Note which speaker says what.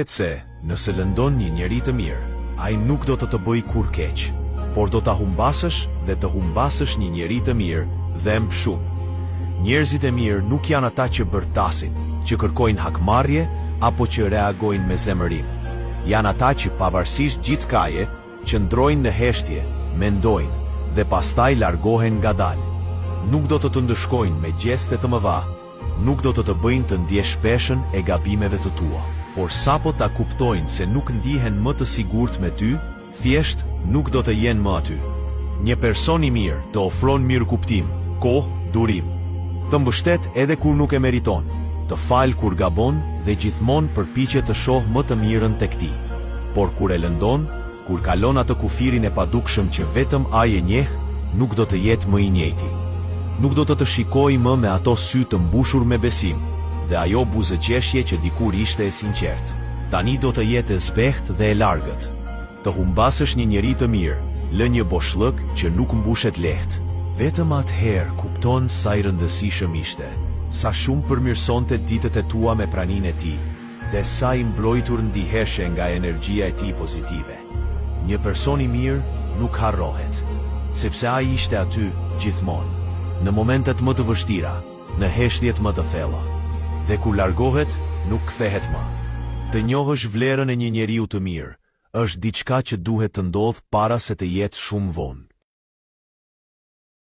Speaker 1: Thuhet se, nëse lëndon një njeri të mirë, ai nuk do të bëj kur keq, por do ta humbasësh dhe të humbasësh një njeri të mirë dhem shumë. Njerëzit e mirë nuk janë ata që bërtasin, që kërkojnë hakmarrje apo që reagojnë me zemërim. Janë ata që pavarësisht gjithkaje, qëndrojnë në heshtje, mendojnë dhe pastaj largohen ngadalë. Nuk do të ndëshkojnë me gjeste të mëdha, nuk do të bëjnë të ndjesh peshën e gabimeve të tua. Por sapo ta kuptojnë se nuk ndihen më të sigurt me ty, thjesht nuk do të jenë më aty. Një person i mirë të ofron mirëkuptim, kohë, durim. Të mbështet edhe kur nuk e meriton, të fal kur gabon dhe gjithmonë përpiqet të shohë më të mirën tek ti. Por kur e lëndon, kur kalon atë kufirin e padukshëm që vetëm ai e njeh, nuk do të jetë më i njëjti. Nuk do të shikojë më me ato sy të mbushur me besim dhe ajo buzëqeshje që dikur ishte e sinqert. Tani do të jetë e zbeht dhe e largët. Të humbasësh një njeri të mirë, lë një boshllëk që nuk mbushet lehtë. Vetëm atëherë kupton sa i rëndësishëm ishte, sa shumë përmirësonte ditët e tua me praninë e tij, dhe sa i mbrojtur ndiheshe nga energjia e tij pozitive. Një person i mirë nuk harrohet, sepse ai ishte aty gjithmonë, në momentet më të vështira, në heshtjet më të thella. Dhe kur largohet, nuk kthehet më. Të njohësh vlerën e një njeriu të mirë, është diçka që duhet të ndodhë para se të jetë shumë vonë.